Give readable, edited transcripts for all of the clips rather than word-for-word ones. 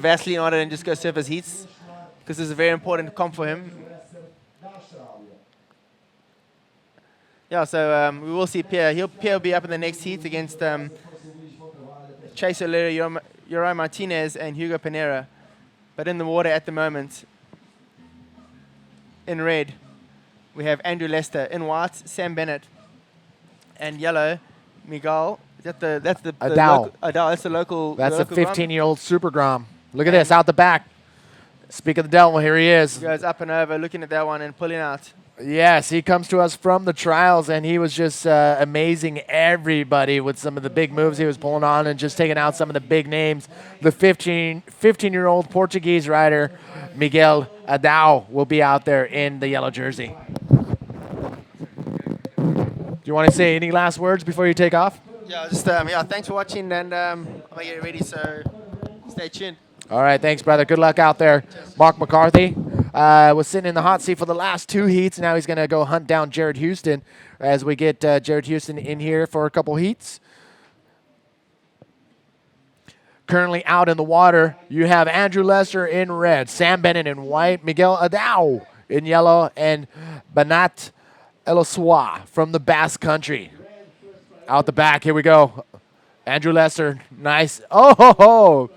Vaseline on it and just go surface heats because it's a very important comp for him. Yeah, so we will see Pierre. Pierre will be up in the next heat against Chase O'Leary, Uriah Martinez, and Hugo Panera. But in the water at the moment, in red, we have Andrew Lester. In white, Sam Bennett. And yellow, Miguel. That's the Adao. That's the local. That's the a local 15-year-old Super Grom. Look at this, out the back. Speak of the devil, here he is. He goes up and over, looking at that one and pulling out. Yes, he comes to us from the trials, and he was just amazing everybody with some of the big moves he was pulling on and just taking out some of the big names. The 15-year-old Portuguese rider, Miguel Adao, will be out there in the yellow jersey. Do you want to say any last words before you take off? Yeah, just yeah, thanks for watching, and I'm gonna get ready, so stay tuned. All right, thanks, brother. Good luck out there. Mark McCarthy was sitting in the hot seat for the last two heats. Now he's going to go hunt down Jared Houston as we get Jared Houston in here for a couple heats. Currently out in the water, you have Andrew Lester in red, Sam Bennett in white, Miguel Adao in yellow, and Banat Eloswa from the Basque Country. Out the back, here we go. Andrew Lester, nice. Oh, ho, ho.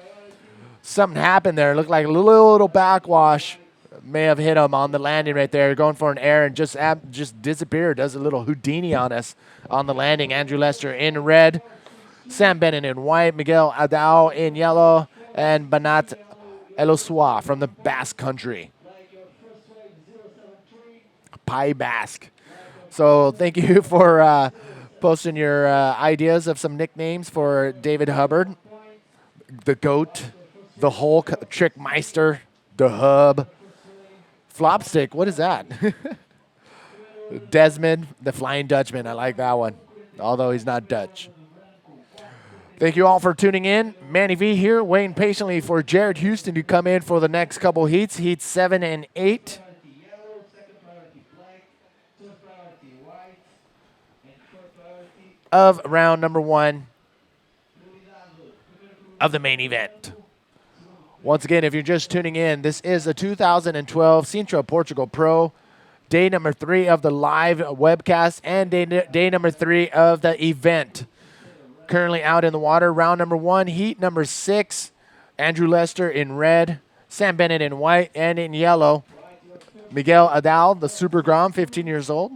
Something happened there. It looked like a little backwash. May have hit him on the landing right there. Going for an air and just disappeared. Does a little Houdini on us on the landing. Andrew Lester in red. Sam Bennett in white. Miguel Adao in yellow. And Banat Eloswa from the Basque Country. Pai Basque. So thank you for posting your ideas of some nicknames for David Hubbard. The GOAT. The Hulk, Trickmeister, the Hub, Flopstick, what is that? Desmond, the Flying Dutchman, I like that one, although he's not Dutch. Thank you all for tuning in. Manny V here, waiting patiently for Jared Houston to come in for the next couple heats, heats 7 and 8. Of round number 1 of the main event. Once again, if you're just tuning in, this is a 2012 Sintra Portugal Pro, day number 3 of the live webcast and day number 3 of the event. Currently out in the water, round number 1, heat number 6, Andrew Lester in red, Sam Bennett in white, and in yellow, Miguel Adao, the Super Grom, 15 years old,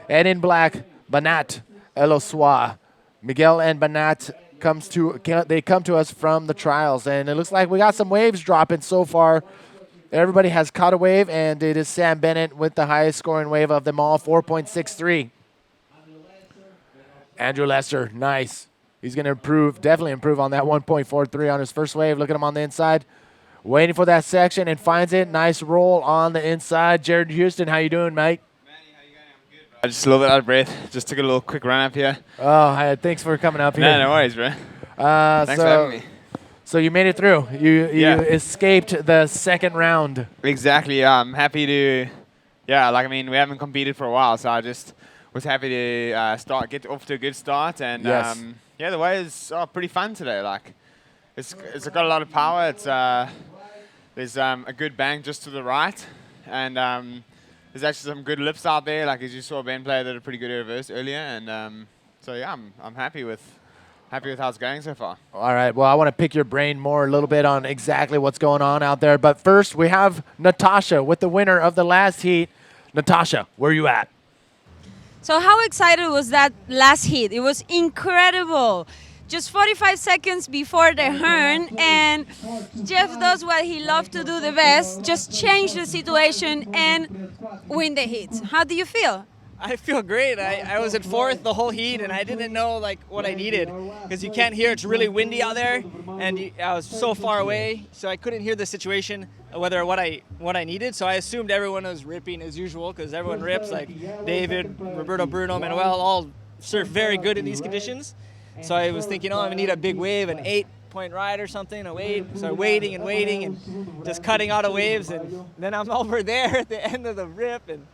and in black, Banat Eloswa. Miguel and Banat they come to us from the trials, and it looks like we got some waves dropping so far. Everybody has caught a wave, and it is Sam Bennett with the highest scoring wave of them all, 4.63. Andrew Lester, nice. He's going to definitely improve on that 1.43 on his first wave. Look at him on the inside, waiting for that section, and finds it. Nice roll on the inside. Jared Houston, how you doing, mate? I just a little bit out of breath. Just took a little quick run up here. Oh, thanks for coming up here. No worries, bro. Thanks for having me. So you made it through. You escaped the second round. Exactly. Yeah, I'm happy to. Yeah, like I mean, we haven't competed for a while, so I just was happy to get off to a good start. And yes. Yeah, the waves are pretty fun today. Like, it's got a lot of power. There's a good bank just to the right, and there's actually some good lips out there, like as you saw Ben play, did a pretty good reverse earlier, and so yeah, I'm happy with how it's going so far. All right, well, I want to pick your brain more a little bit on exactly what's going on out there, but first we have Natasha with the winner of the last heat. Natasha, where are you at? So how excited was that last heat? It was incredible. Just 45 seconds before the turn, and Jeff does what he loved to do the best, just change the situation and win the heat. How do you feel? I feel great. I was at 4th the whole heat, and I didn't know what I needed because you can't hear. It's really windy out there, and I was so far away, so I couldn't hear the situation, what I needed. So I assumed everyone was ripping as usual because everyone rips, like David, Roberto, Bruno, Manuel, all surf very good in these conditions. So I was thinking, I'm gonna need a big wave, an 8-point ride or something, a wave. So waiting and just cutting out of waves, and then I'm over there at the end of the rip, and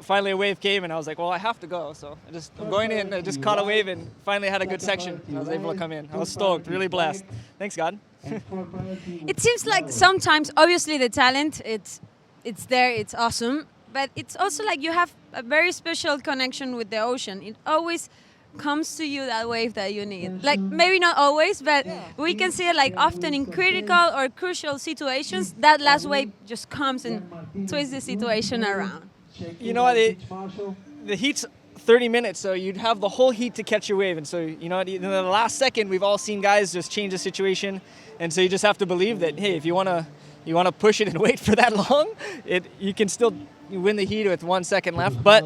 finally a wave came, and I was like, well, I have to go. So I'm going in, I just caught a wave, and finally had a good section. I was able to come in. I was stoked, really blessed. Thanks, God. It seems like sometimes, obviously, the talent it's there, it's awesome, but it's also like you have a very special connection with the ocean. It always comes to you that wave that you need. Like maybe not always, but we can see it like often in critical or crucial situations. That last wave just comes and twists the situation around. You know what? The heat's 30 minutes, so you'd have the whole heat to catch your wave. And so, you know, in the last second, we've all seen guys just change the situation. And so you just have to believe that, hey, if you want to push it and wait for that long, you can still win the heat with 1 second left. But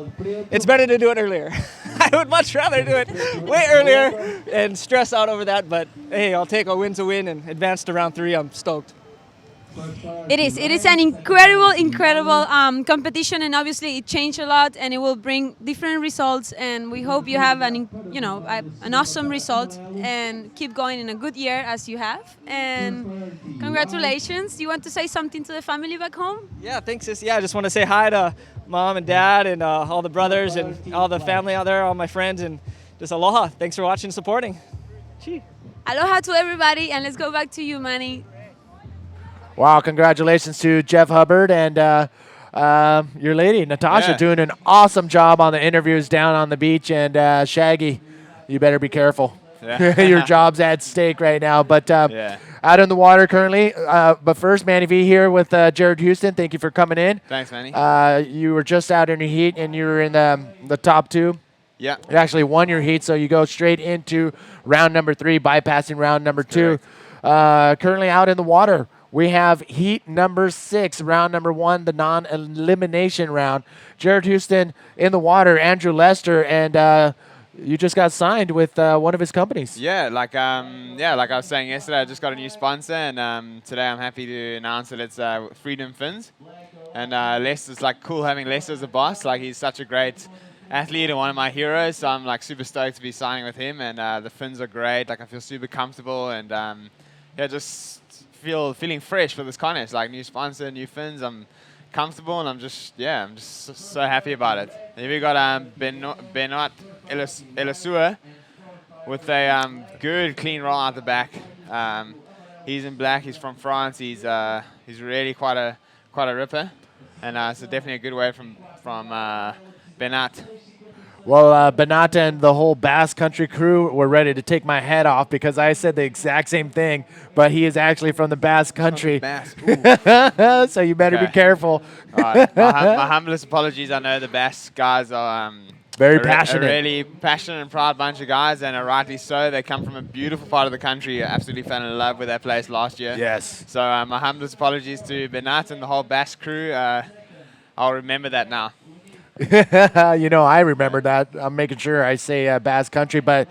it's better to do it earlier. I would much rather do it way earlier and stress out over that. But hey, I'll take a win to win and advance to round 3. I'm stoked. It is. It is an incredible competition, and obviously it changed a lot, and it will bring different results. And we hope you have an awesome result and keep going in a good year as you have. And congratulations! You want to say something to the family back home? Yeah, thanks, sis. Yeah, I just want to say hi to Mom and Dad and all the brothers and all the family out there, all my friends, and just aloha. Thanks for watching and supporting. Gee. Aloha to everybody, and let's go back to you, Manny. Wow, congratulations to Jeff Hubbard and your lady, Natasha, doing an awesome job on the interviews down on the beach. And Shaggy, you better be careful. Yeah. Your job's at stake right now. But out in the water currently. But first, Manny V here with Jared Houston. Thank you for coming in. Thanks, Manny. You were just out in your heat, and you were in the top 2. Yeah. You actually won your heat, so you go straight into round number 3, bypassing round number 2. Currently out in the water. We have heat number 6, round number 1, the non-elimination round. Jared Houston in the water, Andrew Lester, and you just got signed with one of his companies. Yeah, like I was saying yesterday, I just got a new sponsor, and today I'm happy to announce that it's Freedom Fins. And Lester's like cool having Lester as a boss. Like he's such a great athlete and one of my heroes, so I'm like super stoked to be signing with him. And the fins are great. Like I feel super comfortable, and just feeling fresh for this contest. Like new sponsor, new fins. I'm comfortable, and I'm just so happy about it. Here we got Benoit Elisua with a good clean roll out the back. He's in black. He's from France. He's really quite a ripper, and so definitely a good way from Benoit. Well, Benata and the whole Basque Country crew were ready to take my head off because I said the exact same thing, but he is actually from the Basque Country. So you better be careful. My humblest apologies. I know the Basque guys are very passionate. A really passionate and proud bunch of guys, and rightly so. They come from a beautiful part of the country. Absolutely fell in love with that place last year. Yes. So my humblest apologies to Benat and the whole Basque crew. I'll remember that now. I remember that. I'm making sure I say Basque Country, but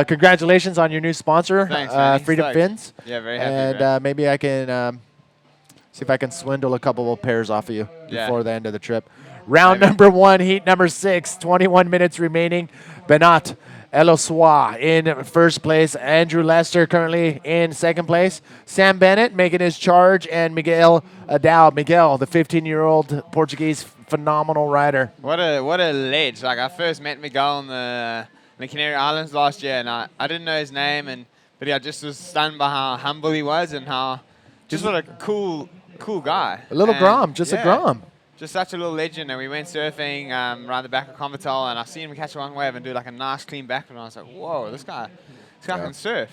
congratulations on your new sponsor, Thanks, Freedom Fins. Yeah, very happy. And maybe I can see if I can swindle a couple of pairs off of you before the end of the trip. Round number 1, heat number 6, 21 minutes remaining. Benat Eloswa in first place. Andrew Lester currently in second place. Sam Bennett making his charge, and Miguel Adao. Miguel, the 15-year-old Portuguese phenomenal rider. What a ledge. Like I first met Miguel on the Canary Islands last year, and I didn't know his name, but I just was stunned by how humble he was and how just what a cool guy. A little Grom, just a Grom. Just such a little legend. And we went surfing around the back of Convertol, and I seen him catch one wave and do like a nice clean backflip, and I was like, whoa, this guy can surf.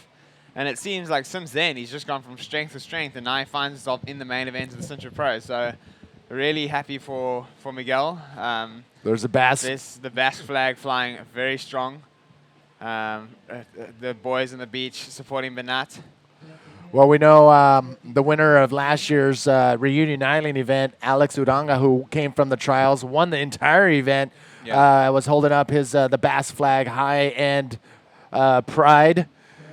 And it seems like since then he's just gone from strength to strength, and now he finds himself in the main event of the Sintra Pro. So really happy for Miguel. There's the Basque. The Basque flag flying very strong. The boys on the beach supporting Benat. Well, we know the winner of last year's Reunion Island event, Alex Uranga, who came from the trials, won the entire event, was holding up his the Basque flag high and pride.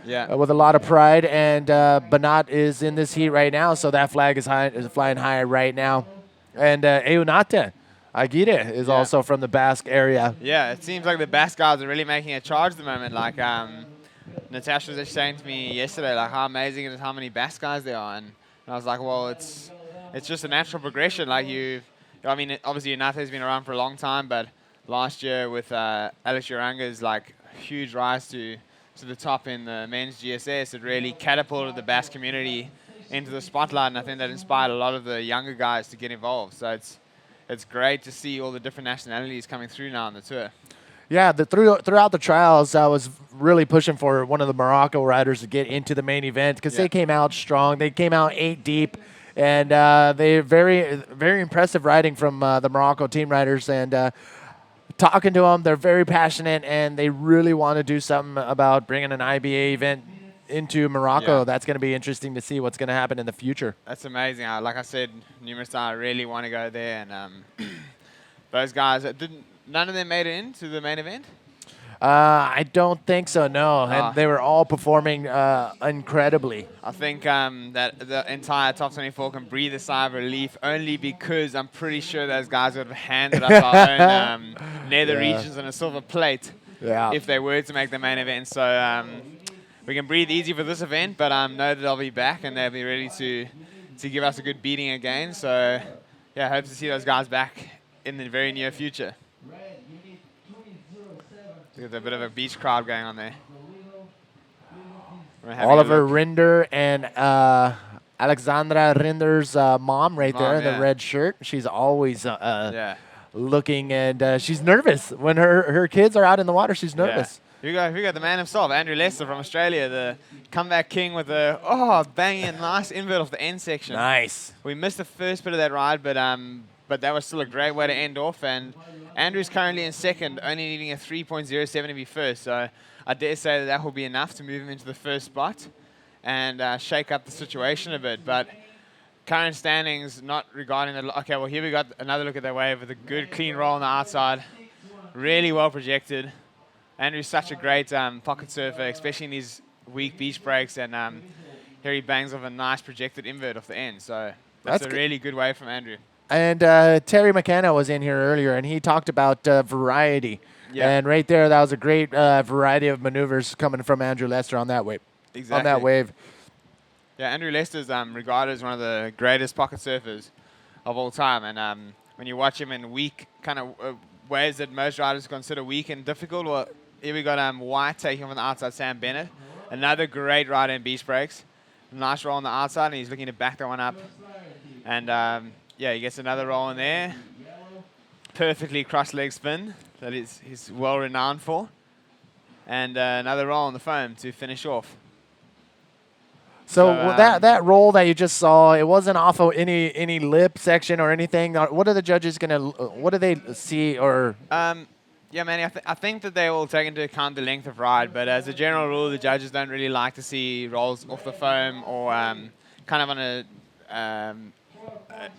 With a lot of pride, and Benat is in this heat right now, so that flag is flying high right now. And Eunate Aguirre is also from the Basque area. Yeah, it seems like the Basque guys are really making a charge at the moment. Like Natasha was just saying to me yesterday, like how amazing it is how many Basque guys there are, and I was like, well, it's just a natural progression. Like obviously Unate's been around for a long time, but last year with Alex Uranga's like huge rise to to the top in the men's GSS, it really catapulted the bass community into the spotlight, and I think that inspired a lot of the younger guys to get involved. So it's great to see all the different nationalities coming through now on the tour. Yeah, throughout the trials, I was really pushing for one of the Morocco riders to get into the main event because they came out strong. They came out 8 deep, and they very, very impressive riding from the Morocco team riders. And talking to them, they're very passionate, and they really want to do something about bringing an IBA event into Morocco. Yeah. That's going to be interesting to see what's going to happen in the future. That's amazing. Like I said numerous times, I really want to go there, and those guys none of them made it into the main event. I don't think so, no. And they were all performing incredibly. I think that the entire top 24 can breathe a sigh of relief only because I'm pretty sure those guys would have handed us our own nether regions and a silver plate if they were to make the main event. So we can breathe easy for this event, but know that they'll be back and they'll be ready to give us a good beating again. So yeah, hope to see those guys back in the very near future. There's a bit of a beach crowd going on there. Oliver Rinder and Alexandra Rinder's mom right there in the red shirt. She's always looking, and she's nervous. When her kids are out in the water, she's nervous. Yeah. We got the man himself, Andrew Lester from Australia, the comeback king with a banging nice invert off the end section. Nice. We missed the first bit of that ride, but that was still a great way to end off. And Andrew's currently in second, only needing a 3.07 to be first. So I dare say that will be enough to move him into the first spot and shake up the situation a bit. But current standings, not regarding the... Okay, well, here we got another look at that wave with a good, clean roll on the outside. Really well projected. Andrew's such a great pocket surfer, especially in these weak beach breaks. And here he bangs off a nice projected invert off the end. So that's a really good wave from Andrew. And Terry McKenna was in here earlier, and he talked about variety. Yeah. And right there, that was a great variety of maneuvers coming from Andrew Lester on that wave. Exactly. On that wave. Yeah, Andrew Lester's regarded as one of the greatest pocket surfers of all time. And when you watch him in weak kind of waves that most riders consider weak and difficult, well, here we got White taking on the outside, Sam Bennett. Another great rider in beach breaks. Nice roll on the outside, and he's looking to back that one up. And yeah, he gets another roll in there. Perfectly cross leg spin that he's well renowned for. And another roll on the foam to finish off. So that roll that you just saw, it wasn't off of any lip section or anything. What are the judges what do they see or? Yeah, Manny, I think that they will take into account the length of ride, but as a general rule, the judges don't really like to see rolls off the foam or kind of on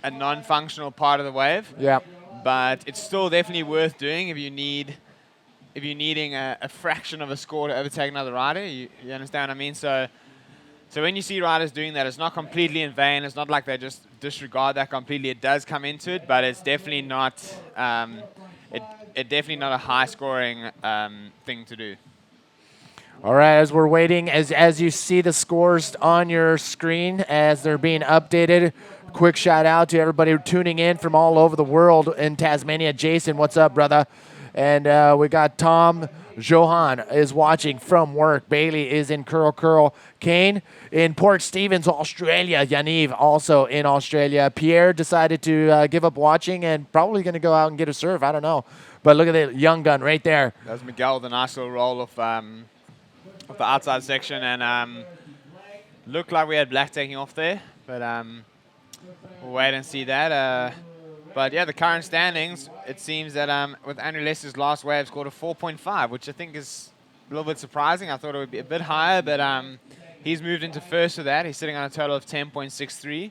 a non-functional part of the wave. Yeah. But it's still definitely worth doing if you're needing a fraction of a score to overtake another rider. You understand what I mean? So when you see riders doing that, it's not completely in vain. It's not like they just disregard that completely. It does come into it, but it's definitely not definitely not a high-scoring thing to do. All right, as we're waiting, as you see the scores on your screen as they're being updated, quick shout out to everybody tuning in from all over the world in Tasmania. Jason, what's up, brother? And we got Tom Johan is watching from work. Bailey is in Curl. Kane in Port Stephens, Australia. Yaniv also in Australia. Pierre decided to give up watching and probably going to go out and get a surf. I don't know. But look at the young gun right there. That was Miguel with a nice little roll of the outside section. And looked like we had black taking off there. But we'll wait and see that. But yeah, the current standings, it seems that with Andrew Lester's last wave scored a 4.5, which I think is a little bit surprising. I thought it would be a bit higher, but he's moved into first for that. He's sitting on a total of 10.63.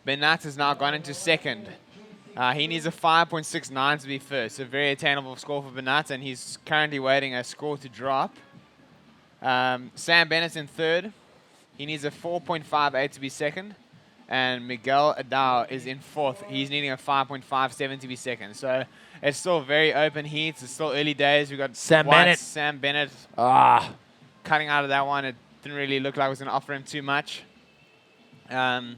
Benat has now gone into second. He needs a 5.69 to be first. A very attainable score for Benat, and he's currently waiting a score to drop. Sam Bennett's in third. He needs a 4.58 to be second. And Miguel Adao is in fourth. He's needing a 5.57 to be second. So it's still very open heats. It's still early days. We've got Sam Bennett cutting out of that one. It didn't really look like it was going to offer him too much. It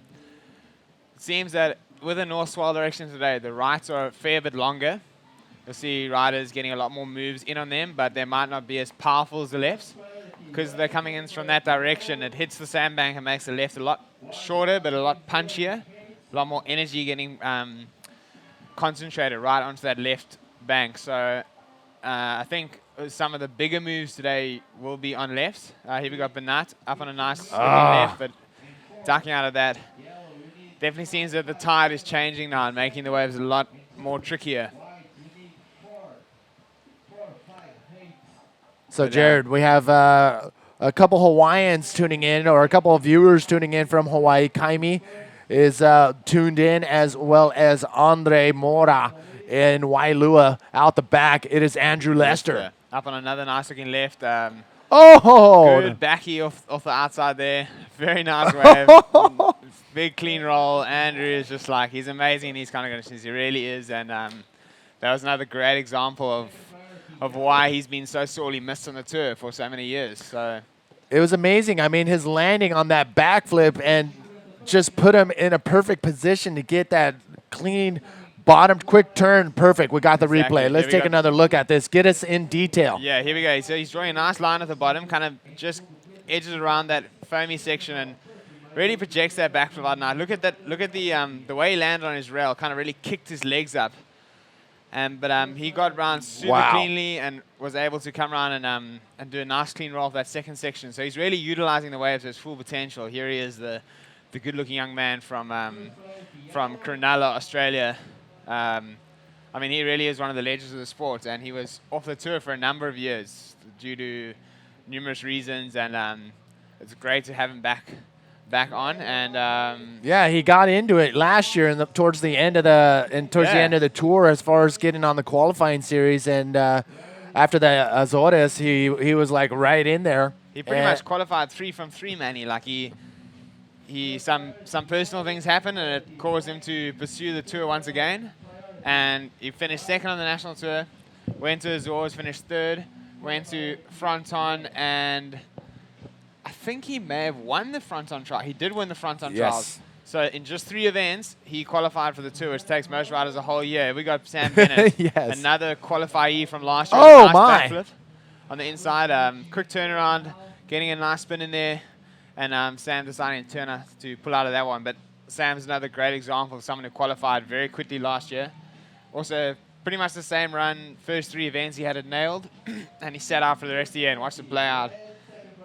seems that with the north swell direction today, the rights are a fair bit longer. You'll see riders getting a lot more moves in on them, but they might not be as powerful as the lefts. because they're coming in from that direction, it hits the sandbank and makes the left a lot shorter, but a lot punchier, a lot more energy getting concentrated right onto that left bank. So I think some of the bigger moves today will be on left. Here we got Bernat up on a nice looking left, but ducking out of that. Definitely seems that the tide is changing now and making the waves a lot more trickier. So, Jared, we have a couple Hawaiians tuning in, or a couple of viewers tuning in from Hawaii. Kaimi is tuned in, as well as Andre Mora in Wailua out the back. It is Andrew Lester. Up on another nice looking left. Oh! Good backy off the outside there. Very nice wave. Big clean roll. Andrew is just like, he's amazing in these kind of conditions. He really is. And that was another great example of why he's been so sorely missed on the tour for so many years. So it was amazing. I mean, his landing on that backflip and just put him in a perfect position to get that clean bottom quick turn. Perfect. We got the replay. Let's take another look at this. Get us in detail. Yeah, here we go. So he's drawing a nice line at the bottom, kind of just edges around that foamy section and really projects that backflip out. Now look at that. Look at the way he landed on his rail. Kind of really kicked his legs up. But he got around super cleanly and was able to come around and do a nice clean roll of that second section. So he's really utilizing the wave to its full potential. Here he is, the good-looking young man from Cronulla, Australia. I mean, he really is one of the legends of the sport, and he was off the tour for a number of years due to numerous reasons, and it's great to have him back on. And yeah, he got into it last year and towards the end of the tour, as far as getting on the qualifying series, and after the Azores, he was like right in there. He pretty much qualified 3 from 3, man. Some personal things happened, and it caused him to pursue the tour once again. And he finished second on the national tour, went to Azores, finished third, went to Fronton, and I think he may have won the Fronton trial. He did win the Fronton trials. So in just 3 events, he qualified for the tour, which takes most riders a whole year. We got Sam Bennett, another qualifiee from last year. Oh, nice backflip on the inside. Quick turnaround, getting a nice spin in there. And Sam deciding to pull out of that one. But Sam's another great example of someone who qualified very quickly last year. Also, pretty much the same run. First 3 events, he had it nailed. And he sat out for the rest of the year and watched it play out.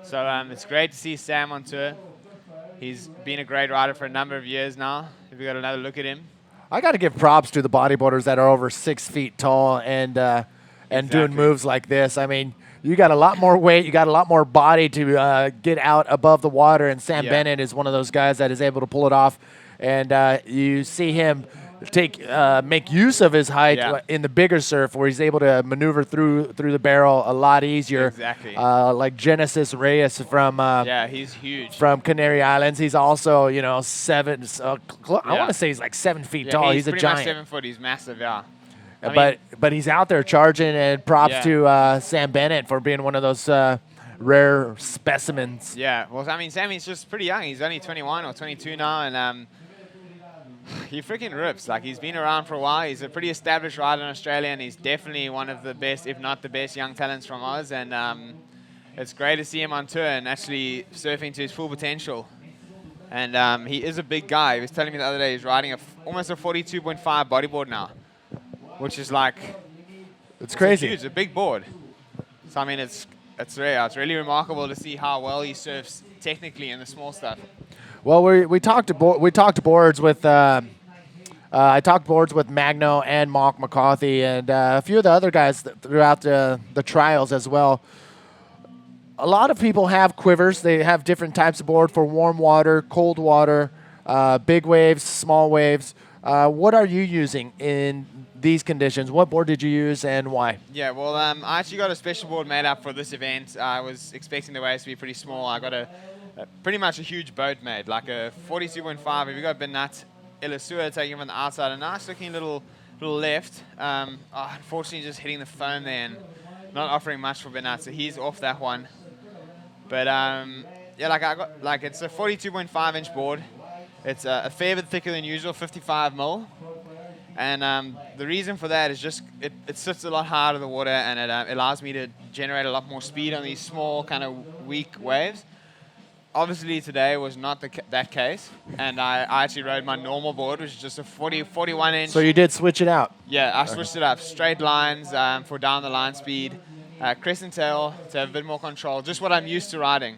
So it's great to see Sam on tour. He's been a great rider for a number of years now. If we got another look at him. I got to give props to the bodyboarders that are over 6 feet tall and doing moves like this. I mean, you got a lot more weight, you got a lot more body to get out above the water, and Sam Bennett is one of those guys that is able to pull it off. And you see him make use of his height in the bigger surf, where he's able to maneuver through the barrel a lot easier. Exactly. Like Genesis Reyes from he's huge. From Canary Islands. He's also, I want to say he's like 7 feet tall. He's a giant. Much 7 foot. He's massive. Yeah. But he's out there charging, and props to Sam Bennett for being one of those rare specimens. Yeah, well, I mean, Sammy's just pretty young. He's only 21 or 22 now, and he freaking rips. Like, he's been around for a while. He's a pretty established rider in Australia, and he's definitely one of the best, if not the best, young talents from Oz. And it's great to see him on tour and actually surfing to his full potential. And he is a big guy. He was telling me the other day he's riding almost a 42.5 bodyboard now, which is like, it's crazy. Huge, a big board. So I mean, it's rare. It's really remarkable to see how well he surfs technically in the small stuff. Well, we talked boards with I talked boards with Magno and Mark McCarthy and a few of the other guys throughout the trials as well. A lot of people have quivers. They have different types of board for warm water, cold water, big waves, small waves. What are you using in these conditions? What board did you use and why? Yeah, well, I actually got a special board made up for this event. I was expecting the waves to be pretty small. I got pretty much a huge boat made, like a 42.5. We've got Bernat Elisua taking from the outside, a nice looking little left. Unfortunately, just hitting the foam there and not offering much for Bernat, so he's off that one. But it's a 42.5 inch board. It's a fair bit thicker than usual, 55 mil. And the reason for that is just it sits a lot higher in the water, and it allows me to generate a lot more speed on these small kind of weak waves. Obviously today was not that case, and I actually rode my normal board, which is just a 41 inch. So you did switch it out. Yeah, I switched it up. Straight lines for down the line speed, crescent tail to have a bit more control, just what I'm used to riding.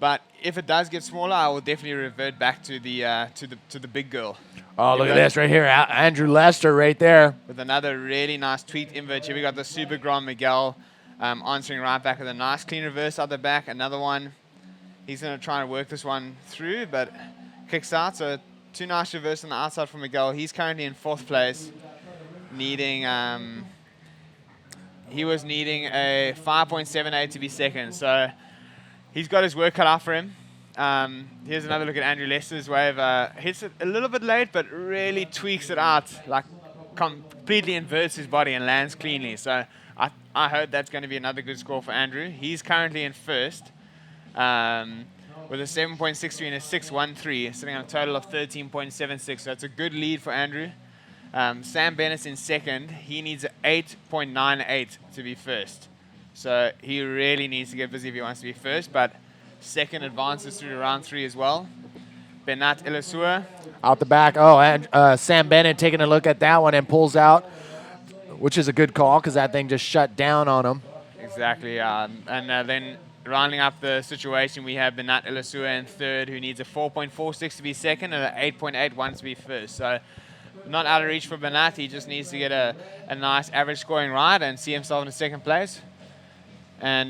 But if it does get smaller, I will definitely revert back to the big girl. Oh, look at this right here. Andrew Lester right there. With another really nice tweaked invert. Here we got the Super Grand Miguel answering right back with a nice clean reverse out the back. Another one. He's going to try and work this one through, but kicks out. So 2 nice reverse on the outside from Miguel. He's currently in 4th place, needing he was needing a 5.78 to be second. So he's got his work cut out for him. Here's another look at Andrew Lester's wave. Hits it a little bit late, but really tweaks it out, like completely inverts his body and lands cleanly. So I hope that's going to be another good score for Andrew. He's currently in 1st with a 7.63 and a 6.13, sitting on a total of 13.76. So it's a good lead for Andrew. Sam Bennett's in 2nd. He needs an 8.98 to be 1st. So he really needs to get busy if he wants to be 1st, but 2nd advances through to round 3 as well. Bernat Elisua. Out the back. Oh, and Sam Bennett taking a look at that one and pulls out, which is a good call because that thing just shut down on him. Exactly. And then rounding up the situation, we have Bernat Elisua in 3rd, who needs a 4.46 to be 2nd and an 8.81 to be 1st. So not out of reach for Bernat. He just needs to get a nice average scoring ride and see himself in 2nd place. And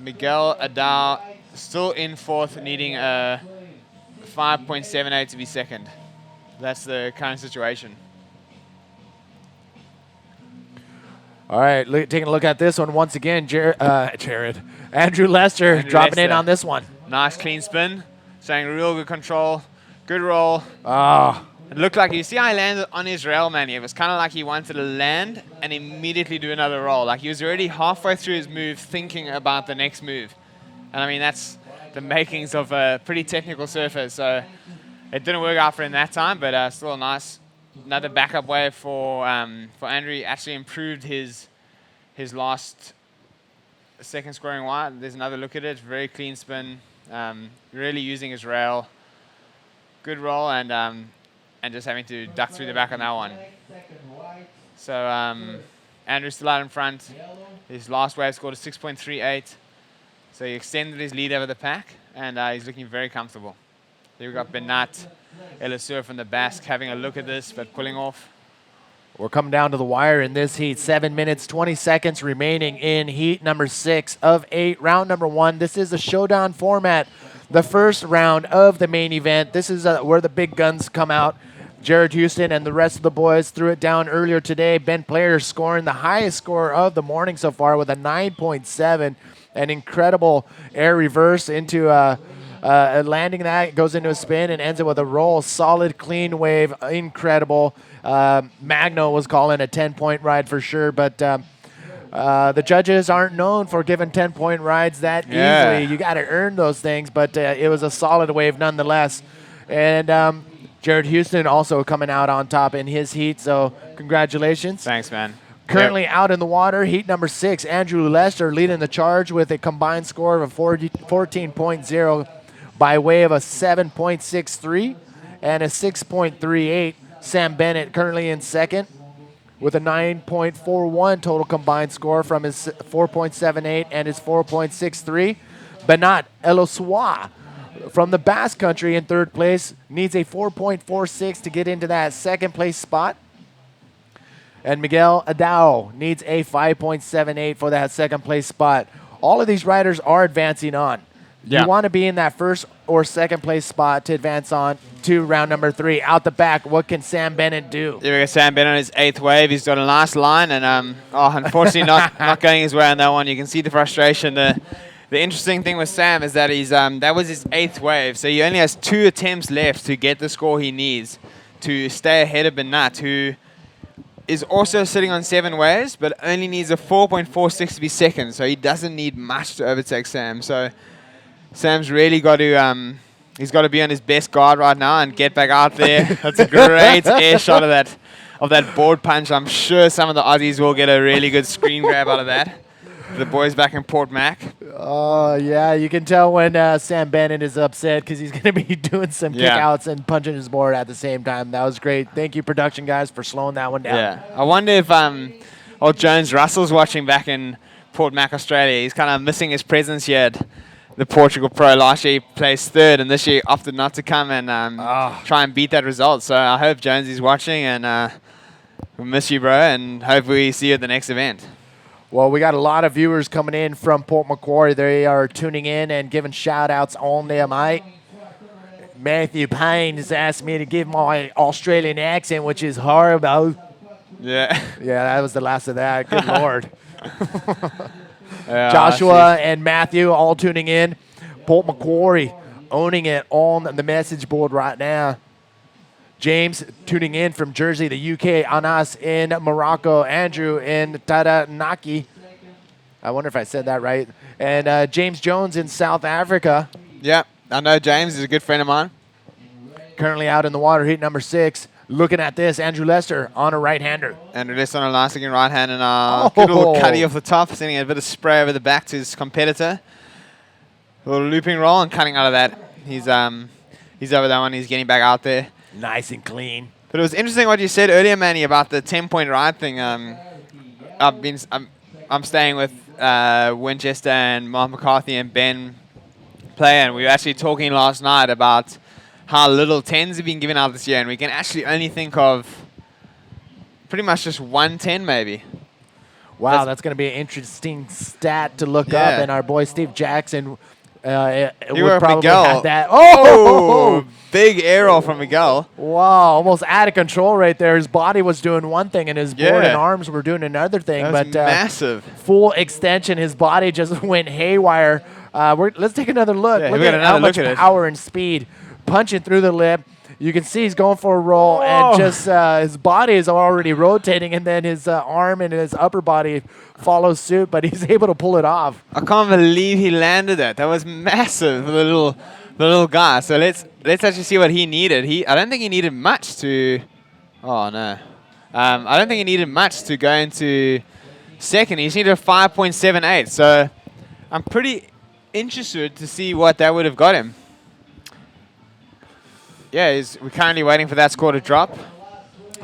Miguel Adao still in 4th, needing a 5.78 to be 2nd. That's the current situation. All right, taking a look at this one once again. Andrew Lester dropping in on this one. Nice clean spin, showing real good control, good roll. Oh. It looked like, you see how he landed on his rail, man. It was kind of like he wanted to land and immediately do another roll. Like he was already halfway through his move thinking about the next move. And I mean, that's the makings of a pretty technical surfer. So it didn't work out for him that time, but still a nice, another backup wave for Andrew. He actually improved his last 2nd scoring wide. There's another look at it. Very clean spin. Really using his rail. Good roll and just having to duck through the back on that one. So Andrew's still out in front. His last wave scored a 6.38. So he extended his lead over the pack, and he's looking very comfortable. Here we've got Bernat Elisua from the Basque having a look at this, but pulling off. We're coming down to the wire in this heat. 7 minutes, 20 seconds remaining in heat number 6 of 8, round number 1. This is the showdown format, the first round of the main event. This is where the big guns come out. Jared Houston and the rest of the boys threw it down earlier today. Ben Player scoring the highest score of the morning so far with a 9.7. An incredible air reverse into landing that, goes into a spin and ends it with a roll. Solid, clean wave, incredible. Magno was calling a 10-point ride for sure, but the judges aren't known for giving 10-point rides that easily. You got to earn those things, but it was a solid wave nonetheless. And Jared Houston also coming out on top in his heat, so congratulations. Thanks, man. Currently out in the water, heat number 6, Andrew Lester leading the charge with a combined score of a 14.0 by way of a 7.63 and a 6.38. Sam Bennett currently in 2nd with a 9.41 total combined score from his 4.78 and his 4.63. Bernat Elisua from the Basque Country in 3rd place needs a 4.46 to get into that 2nd place spot. And Miguel Adao needs a 5.78 for that 2nd place spot. All of these riders are advancing on. Yeah. You want to be in that 1st or 2nd place spot to advance on to round number 3. Out the back, what can Sam Bennett do? There we go, Sam Bennett on his 8th wave. He's got a nice line, and unfortunately not going his way on that one. You can see the frustration. The interesting thing with Sam is that he's that was his 8th wave, so he only has 2 attempts left to get the score he needs to stay ahead of Bernat, who is also sitting on 7 waves, but only needs a 4.46 to be 2nd, so he doesn't need much to overtake Sam. So Sam's really got to he's got to be on his best guard right now and get back out there. That's a great air shot of that board punch. I'm sure some of the Aussies will get a really good screen grab out of that. the boys back in Port Mac. Oh, yeah. You can tell when Sam Bennett is upset because he's going to be doing some kickouts and punching his board at the same time. That was great. Thank you, production guys, for slowing that one down. Yeah. I wonder if old Jones Russell's watching back in Port Mac, Australia. He's kind of missing his presence here at the Portugal Pro. Last year he placed third, and this year he opted not to come and try and beat that result. So I hope Jonesy's watching, and we miss you, bro, and hope we see you at the next event. Well, we got a lot of viewers coming in from Port Macquarie. They are tuning in and giving shout-outs on there, mate. Matthew Payne has asked me to give my Australian accent, which is horrible. Yeah. Yeah, that was the last of that. Good Lord. Yeah, Joshua and Matthew all tuning in. Port Macquarie owning it on the message board right now. James tuning in from Jersey, the UK. Anas in Morocco. Andrew in Taranaki. I wonder if I said that right. And James Jones in South Africa. Yeah, I know James is a good friend of mine. Currently out in the water, heat number 6. Looking at this, Andrew Lester on a right-hander. Andrew Lester on a nice looking right hand, and good little cutty off the top, sending a bit of spray over the back to his competitor. A little looping roll and cutting out of that. He's over that one. He's getting back out there. Nice and clean. But it was interesting what you said earlier, Manny, about the 10-point ride thing. I'm staying with Winchester and Mark McCarthy and Ben Player, and we were actually talking last night about how little 10s have been given out this year, and we can actually only think of pretty much just 1 10 maybe. Wow, that's going to be an interesting stat to look up, and our boy Steve Jackson would probably Miguel. have that. Oh, big air roll from Miguel. Wow, almost out of control right there. His body was doing one thing, and his board and arms were doing another thing. That was but massive. Full extension, his body just went haywire. Let's take another look. Yeah, look we got at another how much look at it. power and speed punching through the lip. You can see he's going for a roll, and just his body is already rotating, and then his arm and his upper body follows suit, but he's able to pull it off. I can't believe he landed that. That was massive for the little guy. So let's actually see what he needed. I don't think he needed much to. Oh no, I don't think he needed much to go into second. He just needed a 5.78. So I'm pretty interested to see what that would have got him. Yeah, we're currently waiting for that score to drop.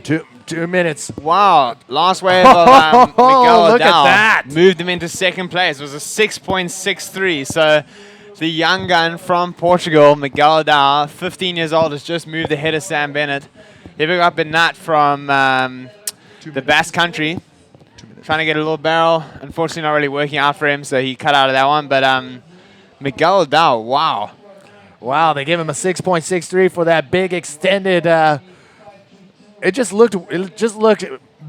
2 minutes. Wow, last wave of Miguel look at Adal that. moved him into second place. It was a 6.63. So the young gun from Portugal, Miguel Adal, 15 years old, has just moved ahead of Sam Bennett. Here we got Bernat from the Basque Country, trying to get a little barrel. Unfortunately, not really working out for him, so he cut out of that one. But Miguel Adal, wow. Wow, they gave him a 6.63 for that big extended. It just looked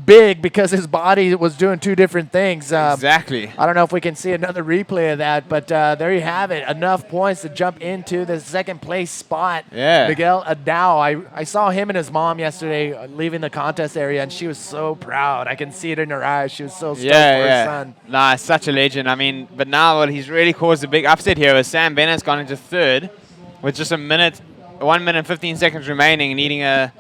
big because his body was doing two different things. Exactly. I don't know if we can see another replay of that, but there you have it. Enough points to jump into the second place spot. Yeah. Miguel Adao. I saw him and his mom yesterday leaving the contest area, and she was so proud. I can see it in her eyes. She was so stoked for her son. Nah, such a legend. I mean, but now what he's really caused a big upset here is Sam Bennett's gone into third with just 1 minute 15 seconds remaining, needing a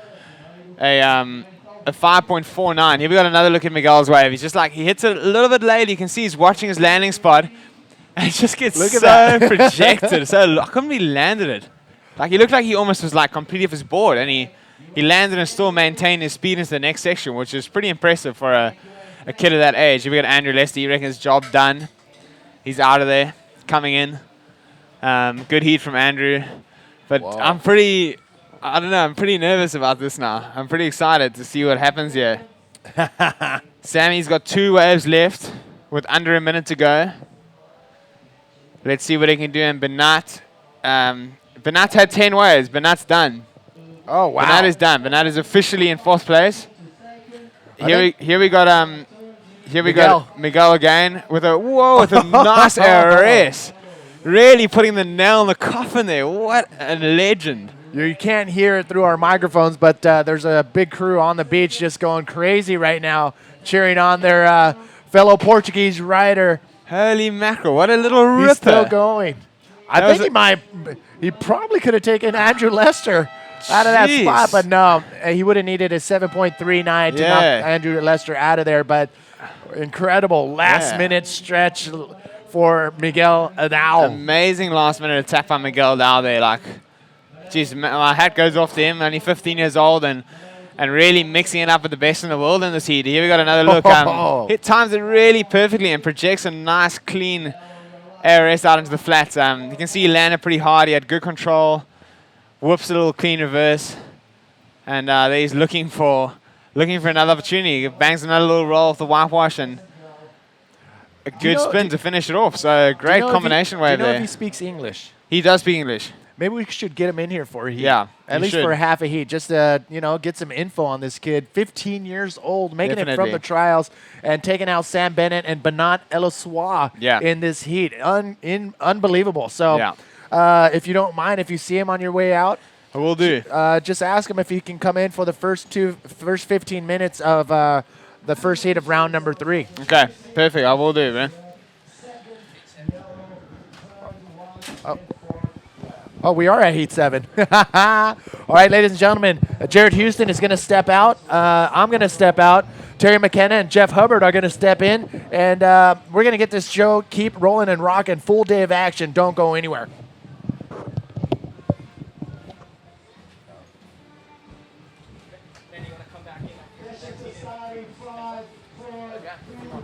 5.49. Here we got another look at Miguel's wave. He's just like, he hits it a little bit late. You can see he's watching his landing spot. And it just gets projected. So I couldn't believe he landed it. Like, he looked like he almost was like completely off his board. And he landed and still maintained his speed into the next section, which is pretty impressive for a kid of that age. Here we got Andrew Lester. He reckons job done. He's out of there, coming in. Good heat from Andrew. But Whoa. I'm pretty nervous about this now. I'm pretty excited to see what happens here. Sammy's got 2 waves left with under a minute to go. Let's see what he can do. And Bernat had 10 waves. Bernat's done. Oh, wow. Bernat is done. Bernat is officially in 4th place. Here we got Miguel again with a nice RS. Really putting the nail in the coffin there. What a legend. You can't hear it through our microphones, but there's a big crew on the beach just going crazy right now, cheering on their fellow Portuguese rider. Holy mackerel, what a little ripper. He's still going. I think he probably could have taken Andrew Lester. out of that Jeez. spot, but no, he would have needed a 7.39 to knock Yeah. Andrew Lester out of there. But incredible last-minute stretch for Miguel Adao. Amazing last-minute attack by Miguel Dow there. Like, geez, my hat goes off to him. Only 15 years old and really mixing it up with the best in the world in this heat. Here we got another look. He times it really perfectly and projects a nice, clean ARS out into the flats. You can see he landed pretty hard. He had good control. Whoops a little clean reverse. And there he's looking for another opportunity. He bangs another little roll off the whitewash and a good spin to finish it off. So great combination wave there. Do you know there. if he speaks English? He does speak English. Maybe we should get him in here for a heat. Yeah, At least for a half a heat, just to get some info on this kid. 15 years old, making it from the trials and taking out Sam Bennett and Bernat Elossois in this heat. Unbelievable. So if you don't mind, if you see him on your way out, I will do. Just ask him if he can come in for the first 15 minutes of the first heat of round number 3. Okay, perfect. I will do, man. Oh, we are at Heat 7. All right, ladies and gentlemen, Jared Houston is going to step out. I'm going to step out. Terry McKenna and Jeff Hubbard are going to step in. And we're going to get this show keep rolling and rocking. Full day of action. Don't go anywhere.